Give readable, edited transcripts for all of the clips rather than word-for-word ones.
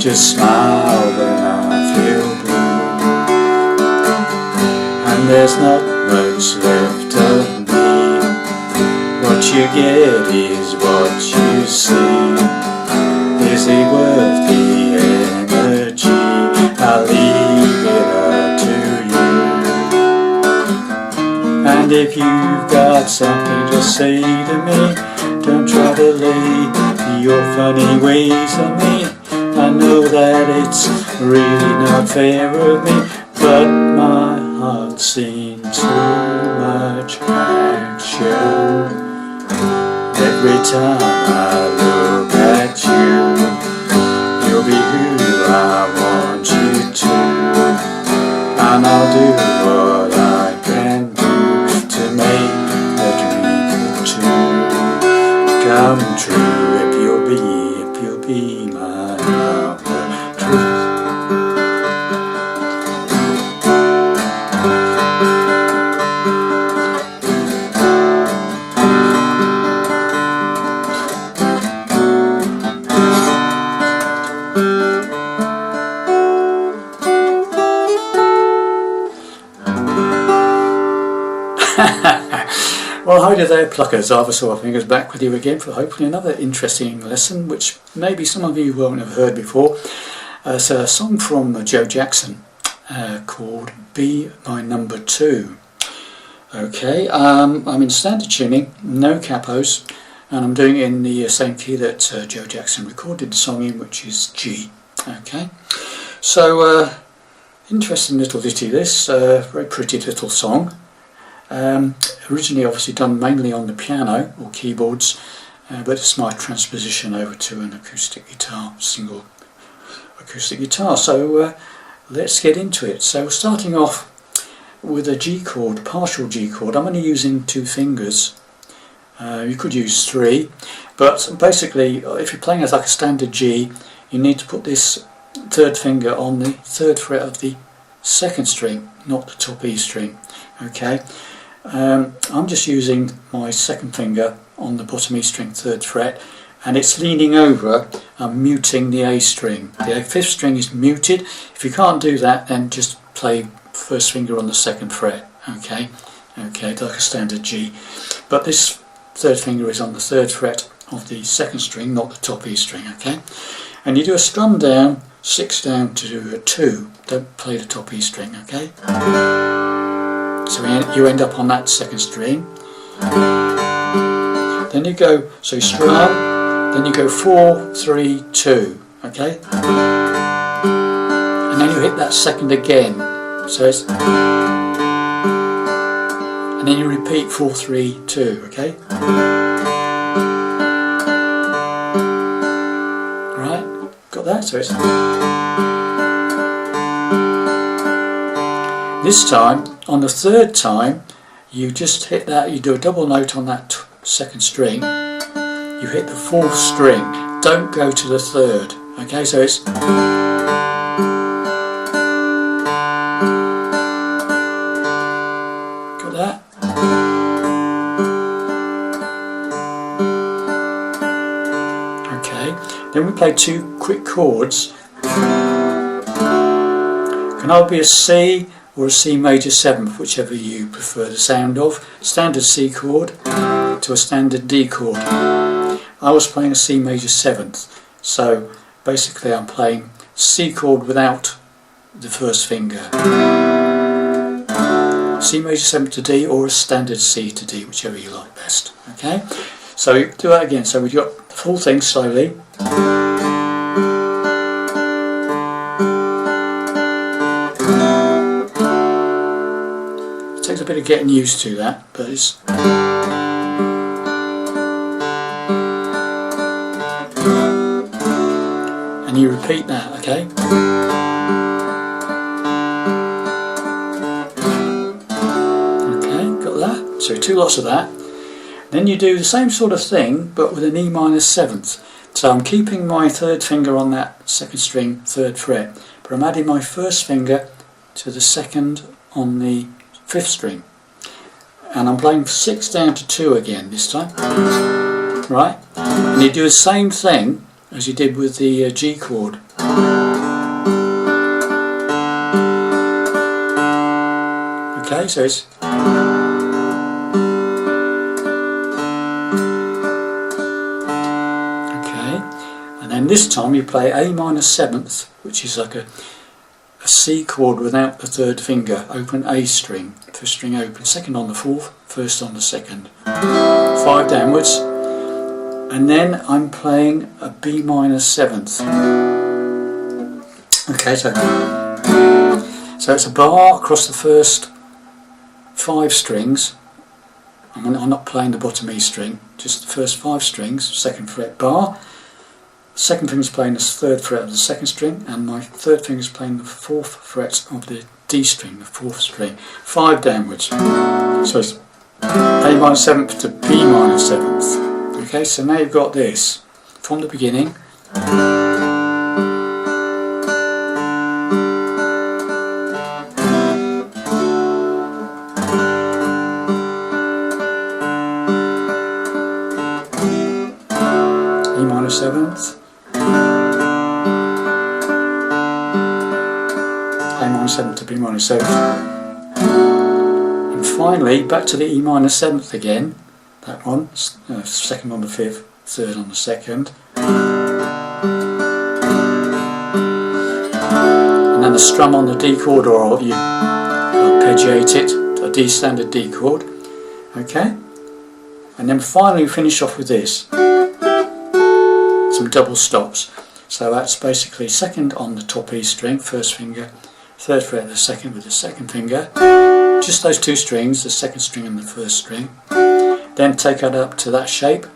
just smile when I feel blue, and there's not much left of me. What you get is what you see. Is it worth the energy? I'll leave it up to you. And if you've got something to say to me, don't try to lay your funny ways on me. I know that it's really not fair of me, but my heart's seen too much action. Every time I look at you, you'll be who I want you to, and I'll do what I can do to make the dream come true. If you'll be my number two. Well, hi there, pluckers. Arthur Sawfingers back with you again for hopefully another interesting lesson, which maybe some of you won't have heard before. It's a song from Joe Jackson called Be My Number Two. Okay, I'm in standard tuning, no capos, and I'm doing it in the same key that Joe Jackson recorded the song in, which is G. Okay, so interesting little ditty this, very pretty little song. Originally obviously done mainly on the piano or keyboards, but it's my transposition over to an acoustic guitar, single acoustic guitar. So let's get into it. So starting off with a G chord, partial G chord. I'm only using 2 fingers. You could use 3, but basically if you're playing as like a standard G, you need to put this 3rd finger on the 3rd fret of the 2nd string, not the top E string. Okay. I'm just using my 2nd finger on the bottom E string 3rd fret, and it's leaning over and muting the A string. The 5th string is muted. If you can't do that, then just play 1st finger on the 2nd fret. Okay, like a standard G. But this 3rd finger is on the 3rd fret of the 2nd string, not the top E string. Okay, and you do a strum down, 6 down to a 2. Don't play the top E string. Okay. So you end up on that 2nd string. Then you go, so you strum, then you go 4, 3, 2, okay? And then you hit that 2nd again. So it's, and then you repeat 4, 3, 2, okay? Right, got that? So it's, this time, on the 3rd time, you just hit that, you do a double note on that 2nd string, you hit the 4th string, don't go to the 3rd, okay, so it's, got that? Okay, then we play 2 quick chords. Can either be a C or a C major 7th, whichever you prefer the sound of. Standard C chord to a standard D chord. I was playing a C major 7th, so basically I'm playing C chord without the 1st finger. C major 7th to D or a standard C to D, whichever you like best. Okay, so do that again. So we've got the full thing slowly. Takes a bit of getting used to that, but it's, and you repeat that, okay? Okay, got that? So 2 lots of that. Then you do the same sort of thing, but with an E minor 7th. So I'm keeping my 3rd finger on that 2nd string, 3rd fret, but I'm adding my 1st finger to the 2nd on the 5th string, and I'm playing 6 down to 2 again this time, right? And you do the same thing as you did with the G chord. Okay, so it's okay, and then this time you play A minor seventh, which is like a C chord without the third finger. Open A string, first string open, second on the fourth, first on the second, 5 downwards, and then I'm playing a B minor seventh. Okay, so it's a bar across the first 5 strings. I'm not playing the bottom E string, just the first 5 strings, second fret bar. Second finger is playing the third fret of the second string, and my third finger is playing the fourth fret of the D string, the fourth string. 5 downwards. So it's A minor seventh to B minor seventh. Okay, so now you've got this from the beginning. E minor seventh. A minor seventh to B minor seventh, and finally back to the E minor seventh again. That one, second on the fifth, third on the second, and then the strum on the D chord, or you arpeggiate it, a D standard D chord. Okay, and then finally we finish off with this, some double stops. So that's basically second on the top E string, first finger, third fret of the second with the second finger, just those 2 strings, the second string and the first string. Then take that up to that shape,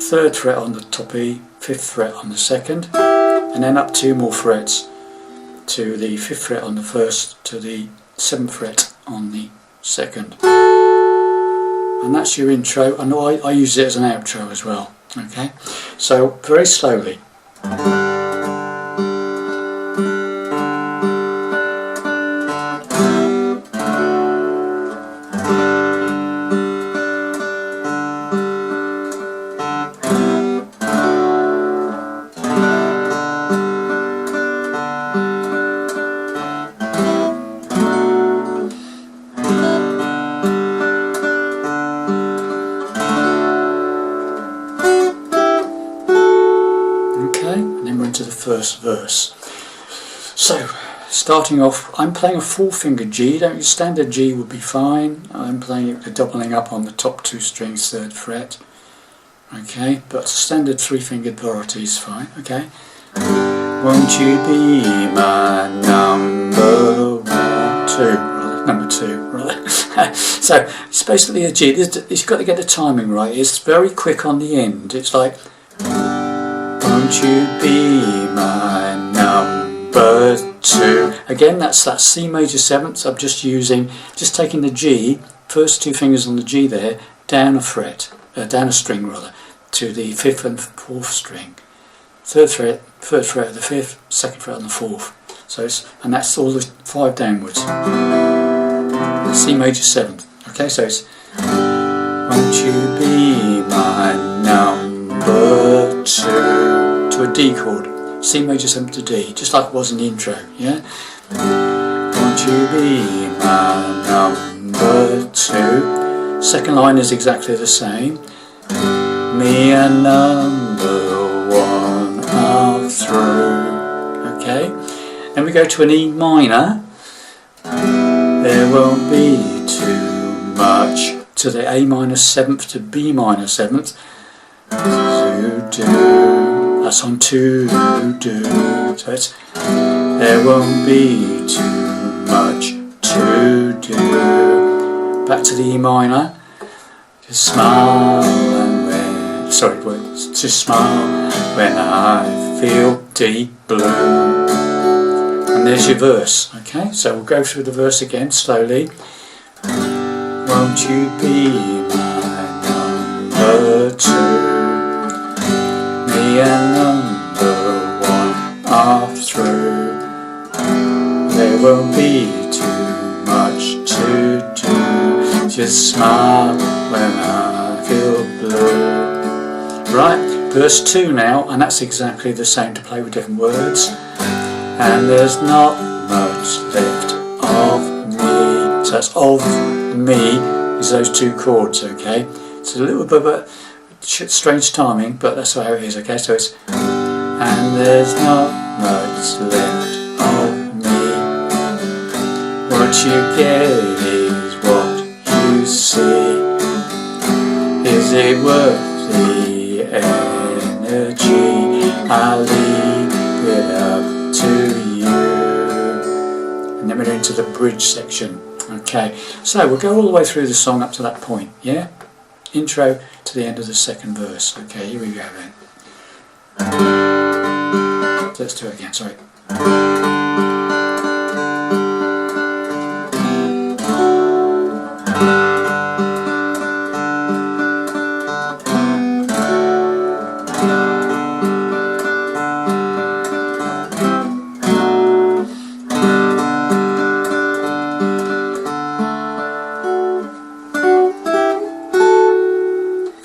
third fret on the top E, fifth fret on the second, and then up 2 more frets to the fifth fret on the first, to the 7th fret on the second. And that's your intro, and I use it as an outro as well. Okay, so very slowly. To the first verse. So starting off, I'm playing a 4-finger G. Don't use standard G would be fine. I'm playing it with doubling up on the top 2 strings, 3rd fret. Okay, but standard 3-fingered variety is fine. Okay. Won't you be my number 2? Right. So it's basically a G. You've got to get the timing right. It's very quick on the end. It's like, won't you be my number 2? Again, that's that C major 7th. I'm just taking the G, first 2 fingers on the G there, down a fret, down a string rather, to the 5th and 4th string. 3rd fret of the 5th, 2nd fret on the 4th. So and that's all the 5 downwards. C major 7th. Okay, so it's, won't you be my number 2? To a D chord, C major 7th to D, just like it was in the intro. Yeah. Won't you be my number 2? Second line is exactly the same. Me a number 1 are through. Okay. Then we go to an E minor. There won't be too much. To the A minor 7th to B minor 7th. That's on 2 do. So it's, there won't be too much to do. Back to the E minor. Just smile just smile when I feel deep blue. And there's your verse. Okay, so we'll go through the verse again slowly. Won't you be my number 2? Me and number 1 are through. There won't be too much to do. Just smile when I feel blue. Right, Verse 2 now, and that's exactly the same to play with different words. And there's not much left of me. So that's of me is those two chords, okay? It's a little bit of a strange timing, but that's how it is, okay? So it's and there's not much left of me. What you get is what you see. Is it worth the energy? I'll leave it up to you. And then we're into the bridge section. Okay, so we'll go all the way through the song up to that point, yeah? Intro to the end of the second verse. Okay, here we go then. Let's do it again, sorry.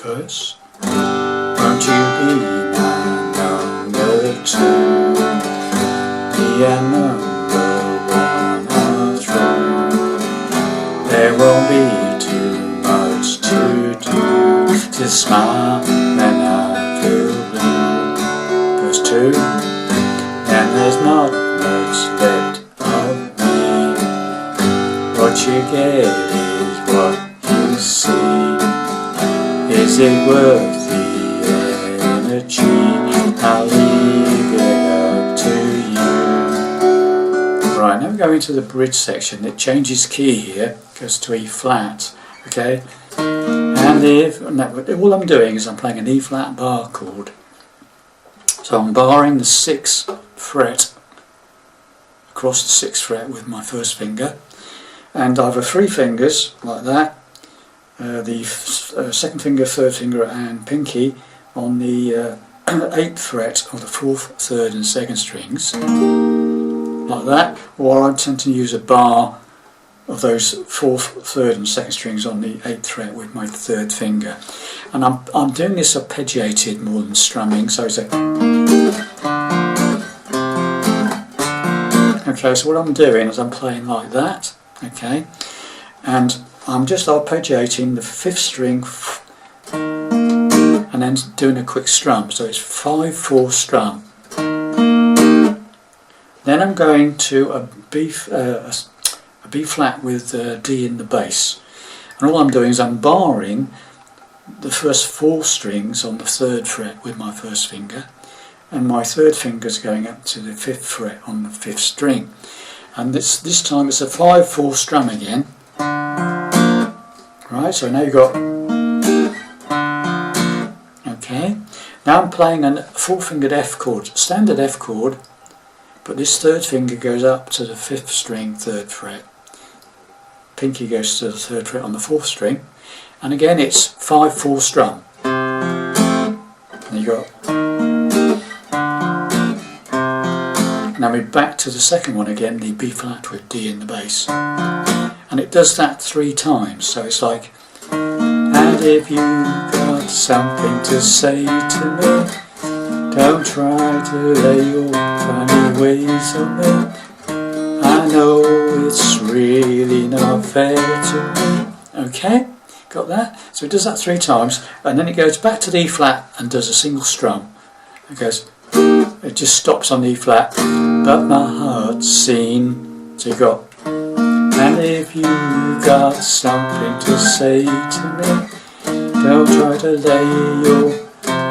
Verse. Won't you be my number two? Be a number one or three. There won't be too much to do. Just smile and I feel blue. Verse 2. And there's not much left of me. What you get is what you see. Is it worth the energy? I'll leave it up to you. Right, now we go into the bridge section. It changes key here, goes to E flat, okay? And all I'm doing is I'm playing an E flat bar chord. So I'm barring the 6th fret across the 6th fret with my first finger, and either 3 fingers like that, the second finger, third finger and pinky on the 8th fret of the 4th, 3rd and 2nd strings, like that, or I tend to use a bar of those 4th, 3rd and 2nd strings on the 8th fret with my 3rd finger. And I'm doing this arpeggiated more than strumming, so it's a... Okay, so what I'm doing is I'm playing like that, okay, and I'm just arpeggiating the 5th string and then doing a quick strum, so it's 5/4 strum. Then I'm going to a B flat with D in the bass, and all I'm doing is I'm barring the first 4 strings on the 3rd fret with my first finger, and my 3rd finger's going up to the 5th fret on the 5th string, and this time it's a 5/4 strum again. Right, so now you've got, okay, now I'm playing a 4-fingered F chord, standard F chord, but this 3rd finger goes up to the 5th string, 3rd fret, pinky goes to the 3rd fret on the 4th string, and again it's 5/4 strum. And you got, now we're back to the second one again, the B flat with D in the bass. And it does that 3 times, so it's like, and if you've got something to say to me, don't try to lay your funny ways on me. I know it's really not fair to me. Okay, got that? So it does that 3 times, and then it goes back to the E flat and does a single strum. It goes, it just stops on the E flat, but my heart's seen. So you got, and if you've got something to say to me, don't try to lay your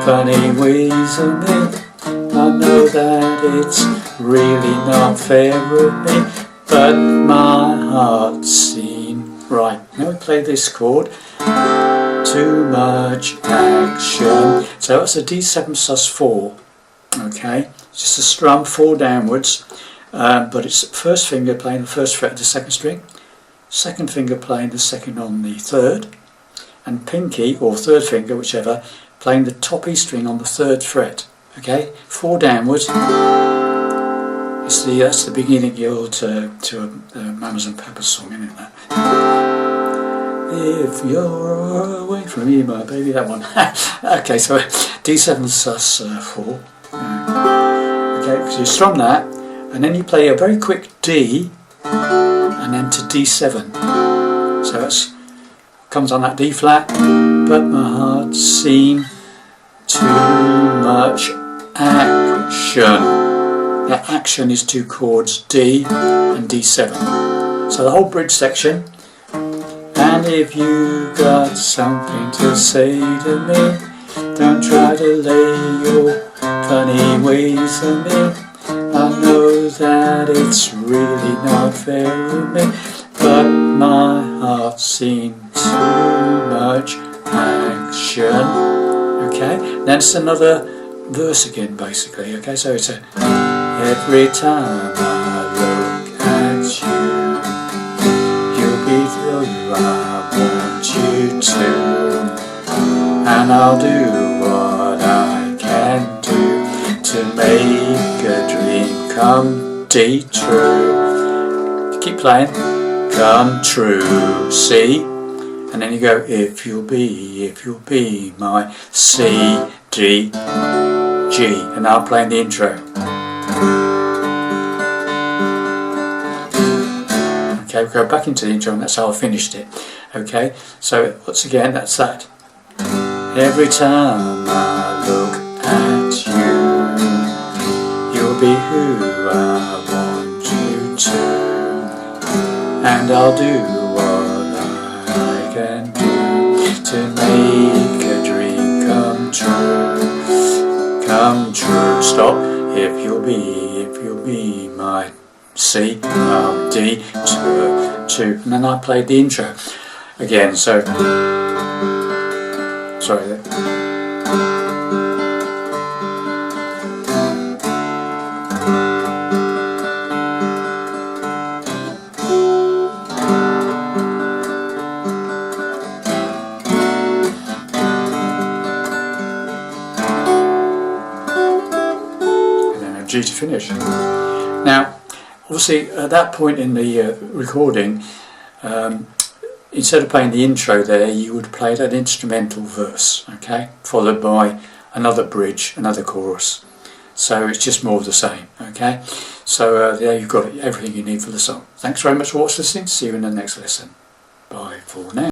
funny ways on me. I know that it's really not fair of me, but my heart's seen. Right, now we play this chord. Too much action. So that's a D7 sus4. Okay, it's just a strum 4 downwards. But it's first finger playing the 1st fret of the 2nd string, 2nd finger playing the 2nd on the 3rd, and pinky, or 3rd finger, whichever, playing the top E string on the 3rd fret. Okay, 4 downwards. That's the beginning yield to a Mamas and Papas song, isn't it? if you're away from me, my baby, that one. Okay, so D7 sus 4. Okay, so you strum that, and then you play a very quick D, and then to D7. So it comes on that D flat, but my heart's seen too much action. That action is 2 chords, D and D7. So the whole bridge section. And if you got something to say to me, don't try to lay your funny ways on me. I know that it's really not fair of me, but my heart's seen too much action. Okay, then it's another verse again, basically. Okay, so it's a every time I look at you, you'll be the you I want you to, and I'll do what I can do to make a dream come true. Keep playing. Come true. See? And then you go, if you'll be my C, D, G. And now I'm playing the intro. Okay, we'll go back into the intro, and that's how I finished it. Okay, so once again, that's that. Every time I look at you, you'll be who I want you to, and I'll do what I can do to make a dream come true. Come true. Stop. If you'll be my C, D, 2, and then I played the intro again. So sorry. G to finish. Now, obviously, at that point in the recording, instead of playing the intro there, you would play that instrumental verse, okay, followed by another bridge, another chorus. So it's just more of the same, okay. So there you've got everything you need for the song. Thanks very much for listening. See you in the next lesson. Bye for now.